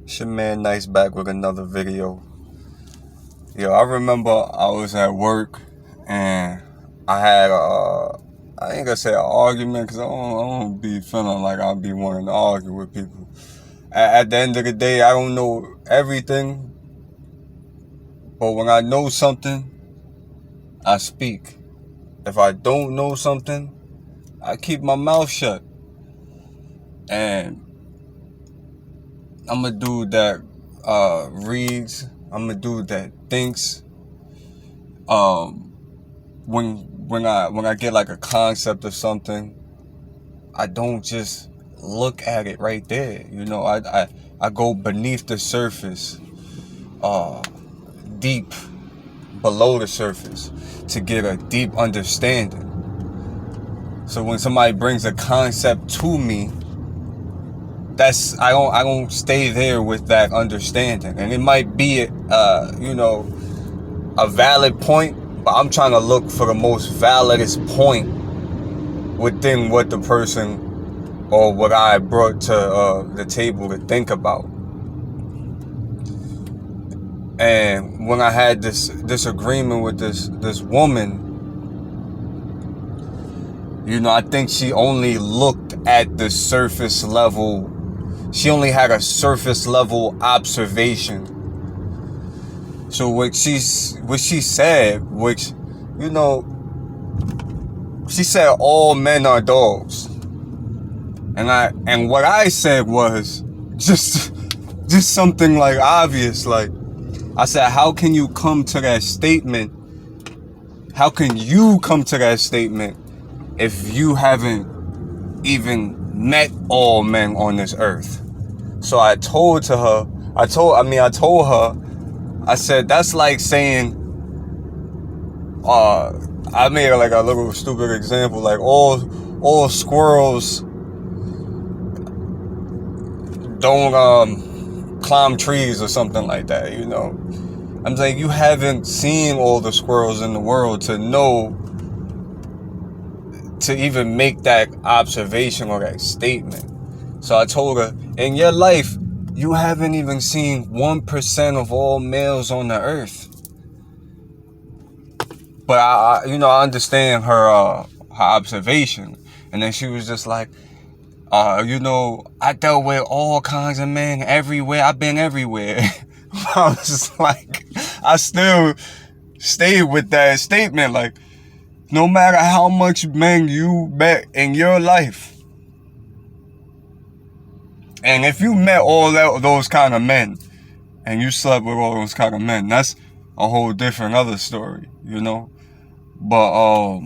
It's your man Nice back with another video. Yo, I remember I was at work and I had I ain't gonna say an argument because I don't be feeling like I'll be wanting to argue with people. At the end of the day, I don't know everything, but when I know something, I speak. If I don't know something, I keep my mouth shut. And I'm a dude that reads. I'm a dude that thinks. When I get like a concept of something, I don't just look at it right there. I go beneath the surface, uh, deep below the surface to get a deep understanding. So when somebody brings a concept to me, I don't stay there with that understanding, and it might be a valid point, but I'm trying to look for the most validest point within what the person or what I brought to the table to think about. And when I had this disagreement with this woman, I think she only looked at the surface level. She only had a surface level observation. So what she said, which, she said all men are dogs. And what I said was just something like obvious. Like, I said, how can you come to that statement? How can you come to that statement if you haven't even met all men on this earth? So I told her, I said, that's like saying, I made like a little stupid example, like all squirrels don't climb trees or something like that, I'm saying you haven't seen all the squirrels in the world to know, to even make that observation or that statement. So I told her, in your life, you haven't even seen 1% of all males on the earth. But I understand her observation. And then she was just like, I dealt with all kinds of men everywhere. I've been everywhere. I was just like, I still stayed with that statement. Like, no matter how much men you met in your life, and if you met all those kind of men, and you slept with all those kind of men, that's a whole different other story, But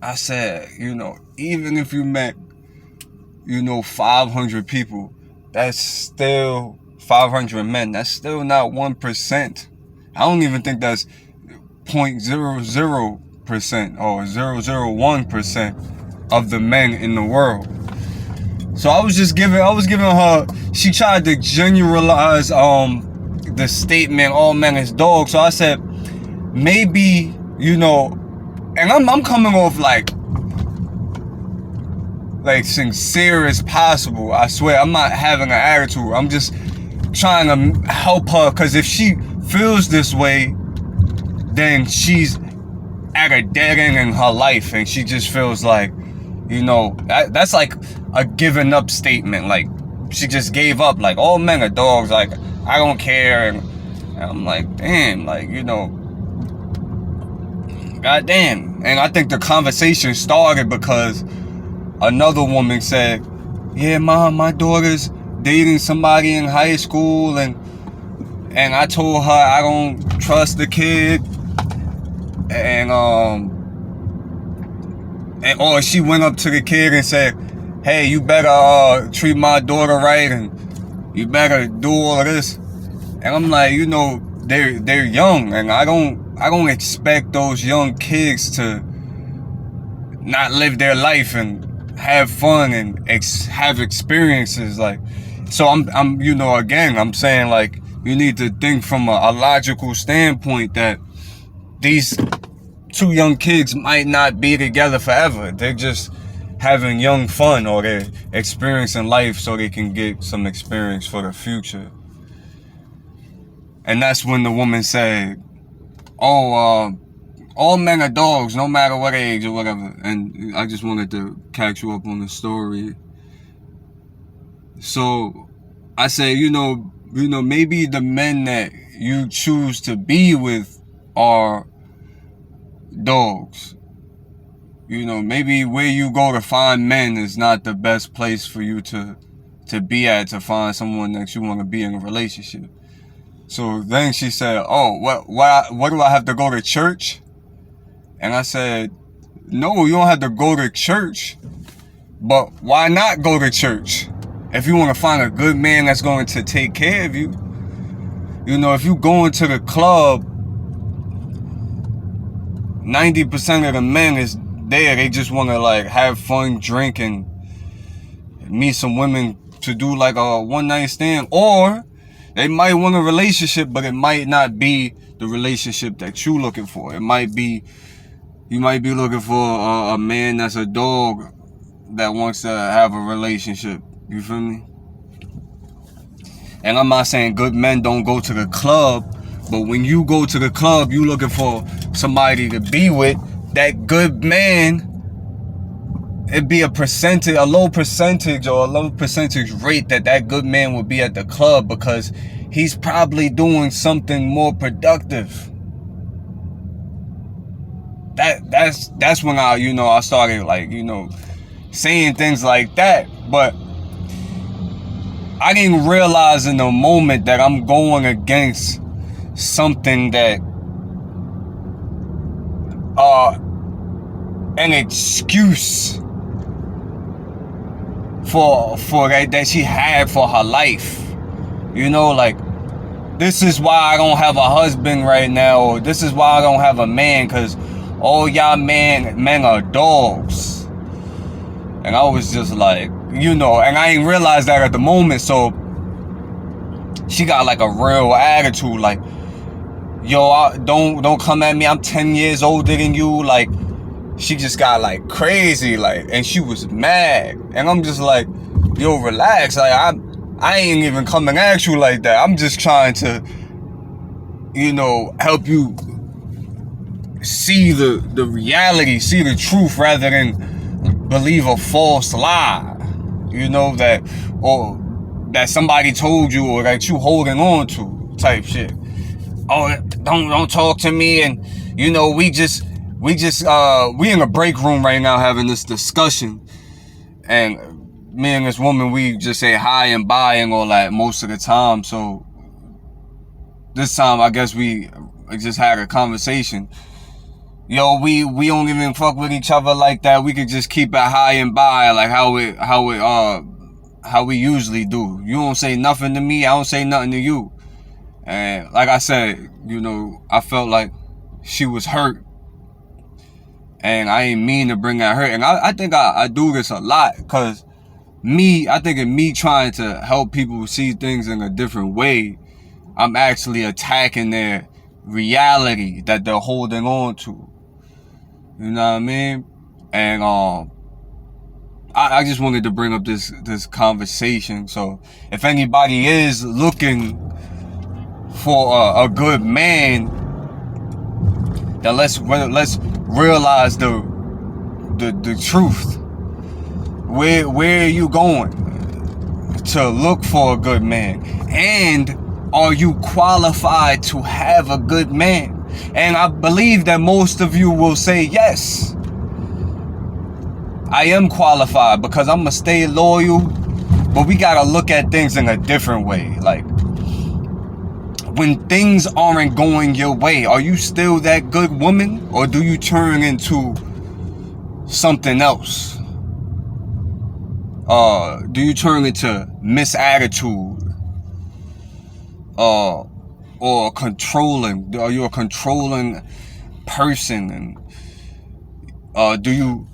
I said, even if you met, 500 people, that's still 500 men. That's still not 1%. I don't even think that's 0.00% or 001% of the men in the world. So I was giving her, she tried to generalize the statement, all men is dogs. So I said, maybe, and I'm coming off like sincere as possible. I swear, I'm not having an attitude. I'm just trying to help her, because if she feels this way, then she's at a dead end in her life, and she just feels like, that's like a given up statement. Like, she just gave up, like, all men are dogs, like, I don't care. And I'm like, damn, like, goddamn. And I think the conversation started because another woman said, yeah, Mom, my daughter's dating somebody in high school, and I told her I don't trust the kid, or she went up to the kid and said, hey, you better treat my daughter right, and you better do all of this. And I'm like, they're young, and I don't expect those young kids to not live their life and have fun and have experiences. Like, so I'm again, I'm saying, like, you need to think from a logical standpoint that these two young kids might not be together forever. They just having young fun, or they're experiencing life so they can get some experience for the future. And that's when the woman said, oh, all men are dogs, no matter what age or whatever. And I just wanted to catch you up on the story. So I said, maybe the men that you choose to be with are dogs. Maybe where you go to find men is not the best place for you to be at, to find someone that you want to be in a relationship. So then she said, oh, what do I have to go to church? And I said, no, you don't have to go to church. But why not go to church? If you want to find a good man that's going to take care of you. If you go into the club, 90% of the men is there. They just want to have fun, drink, and meet some women to do a one-night stand. Or they might want a relationship, but it might not be the relationship that you're looking for. You might be looking for a man that's a dog that wants to have a relationship. You feel me? And I'm not saying good men don't go to the club, but when you go to the club, you looking for somebody to be with. That good man, it'd be a low percentage rate that good man would be at the club, because he's probably doing something more productive. That's when I started saying things like that. But I didn't realize in the moment that I'm going against something that an excuse for that she had for her life. This is why I don't have a husband right now, or this is why I don't have a man, because all y'all men are dogs. And I was just and I didn't realize that at the moment. So she got a real attitude, yo, don't come at me, I'm 10 years older than you. She just got crazy, and she was mad. And I'm just yo, relax. I ain't even coming at you like that. I'm just trying to, help you see the reality, see the truth, rather than believe a false lie. That somebody told you, or that you holding on to, type shit. Oh, don't talk to me. And we in a break room right now having this discussion, and me and this woman, we just say hi and bye and all that most of the time. So this time I guess we just had a conversation. Yo, we don't even fuck with each other like that. We could just keep it high and bye, how we usually do. You don't say nothing to me, I don't say nothing to you. And like I said, I felt like she was hurt, and I ain't mean to bring that hurt. And I think I do this a lot, because I think in me trying to help people see things in a different way, I'm actually attacking their reality that they're holding on to. You know what I mean? And I just wanted to bring up this conversation. So if anybody is looking for a good man, then let's realize the truth. Where are you going to look for a good man? And are you qualified to have a good man? And I believe that most of you will say yes. I am qualified, because I'm gonna stay loyal. But we gotta look at things in a different way. When things aren't going your way, are you still that good woman, or do you turn into something else? Do you turn into misattitude? Or controlling? Are you a controlling person? And do you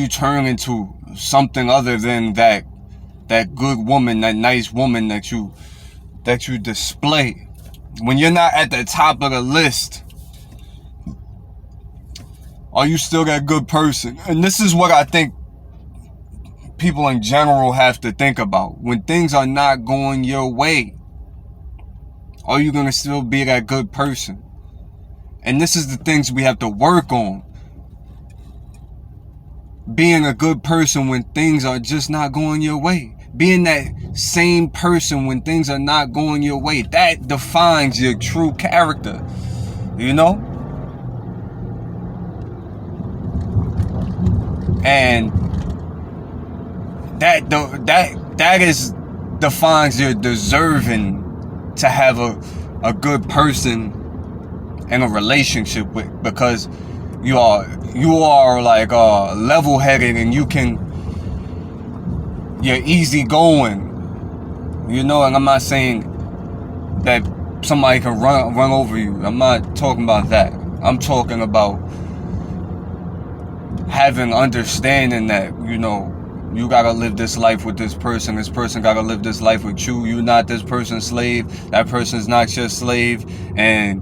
turn into something other than that good woman, that nice woman that you display? When you're not at the top of the list, are you still that good person? And this is what I think people in general have to think about. When things are not going your way, are you going to still be that good person? And this is the things we have to work on. Being a good person when things are just not going your way. Being that same person when things are not going your way. That defines your true character. You know? And that defines your deserving to have a good person in a relationship with, because you are like level-headed, and you're easygoing, you know. And I'm not saying that somebody can run over you. I'm not talking about that. I'm talking about having understanding that, you know, you gotta live this life with this person gotta live this life with you. You're not this person's slave, that person's not your slave. And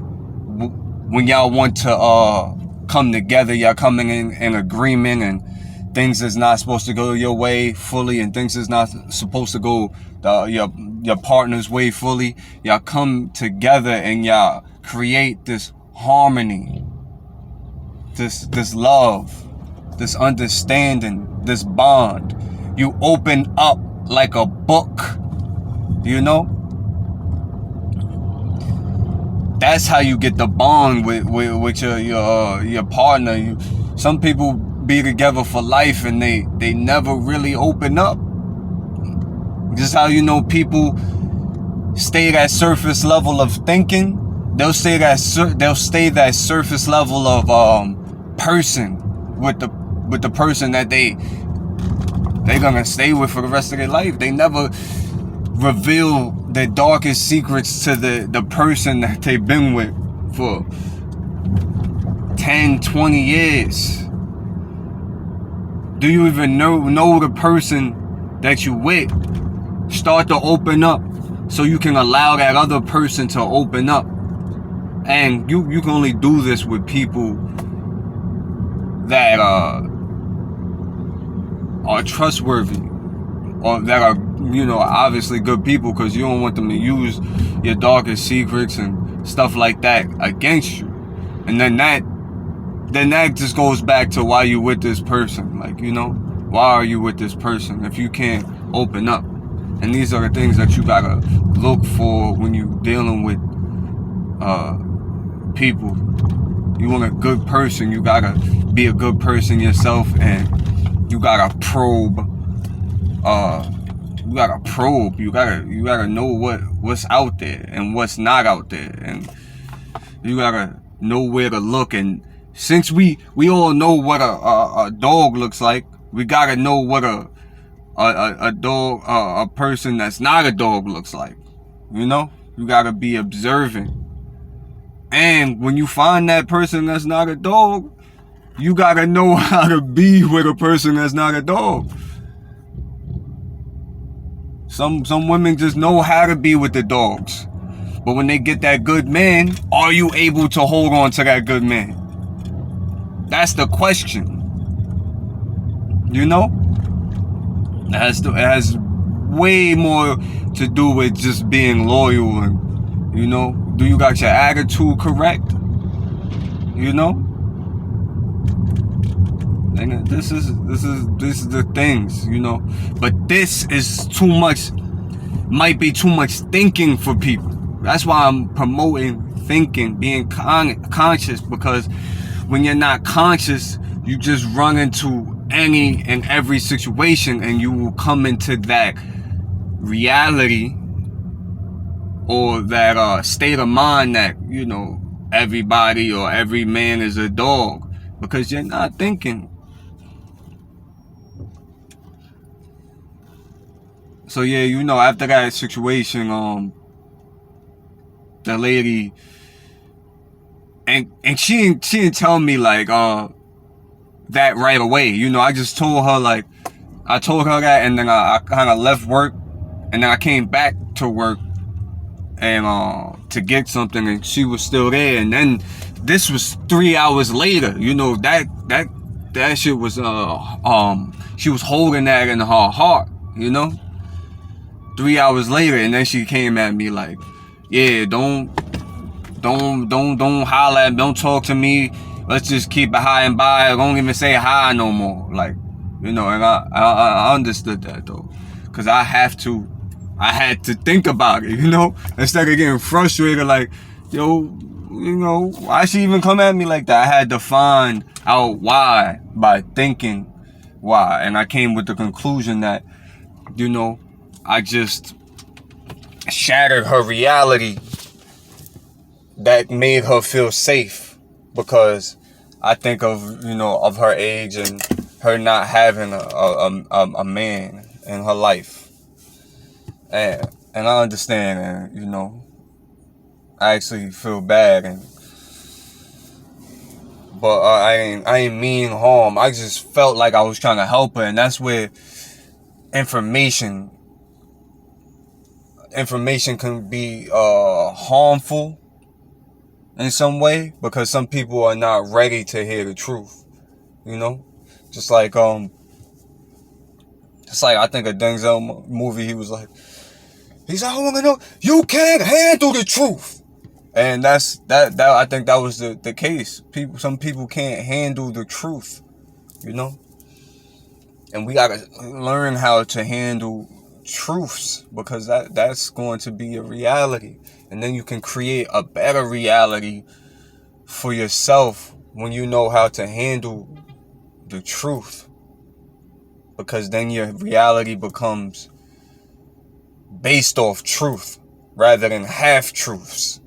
when y'all want to come together, y'all coming in agreement, and things is not supposed to go your way fully, and things is not supposed to go your partner's way fully. Y'all come together and y'all create this harmony, this love, this understanding, this bond. You open up like a book, you know. That's how you get the bond with your partner. Some people be together for life and they never really open up. Just how, you know, people stay that surface level of thinking. They'll stay that surface level of person with the person that they're gonna stay with for the rest of their life. They never reveal their darkest secrets to the person that they've been with for 10, 20 years. Do you even know the person that you with? Start to open up so you can allow that other person to open up. And you can only do this with people that are trustworthy, or that are, you know, obviously good people, because you don't want them to use your darkest secrets and stuff like that against you. And then that just goes back to why you with this person. Like, you know, why are you with this person if you can't open up? And these are the things that you gotta look for when you dealing with people. You want a good person, you gotta be a good person yourself, and you gotta probe. You gotta know what's out there and what's not out there, and you gotta know where to look. And since we all know what a dog looks like, we gotta know what a person that's not a dog looks like. You know, you gotta be observant. And when you find that person that's not a dog, you gotta know how to be with a person that's not a dog. Some women just know how to be with the dogs. But when they get that good man, are you able to hold on to that good man? That's the question. You know? It has way more to do with just being loyal, and, you know, do you got your attitude correct? You know? And this is the things, you know. But this is too much, might be too much thinking for people. That's why I'm promoting thinking, being conscious, because when you're not conscious, you just run into any and every situation, and you will come into that reality, or that state of mind that, you know, everybody or every man is a dog, because you're not thinking. So yeah, you know, after that situation, the lady, and she didn't tell me like that right away. You know, I just told her, like, I told her that, and then I kind of left work, and then I came back to work and to get something, and she was still there. And then this was 3 hours later. You know, that that shit was she was holding that in her heart, you know. 3 hours later, and then she came at me like, yeah, don't holler at me, don't talk to me, let's just keep it high and by, don't even say hi no more, like, you know. And I understood that though, because I had to think about it, you know, instead of getting frustrated like, yo, you know, why she even come at me like that? I had to find out why by thinking why, and I came with the conclusion that, you know, I just shattered her reality that made her feel safe, because I think of, you know, of her age and her not having a man in her life, and I understand, and you know, I actually feel bad, but I ain't mean harm. I just felt like I was trying to help her, and that's where information can be harmful in some way, because some people are not ready to hear the truth, you know. Just like I think a Denzel movie, he's like, I want to know, you can't handle the truth. And that I think that was the case. Some people can't handle the truth, you know. And we gotta learn how to handle truths, because that's going to be a reality, and then you can create a better reality for yourself when you know how to handle the truth, because then your reality becomes based off truth rather than half truths.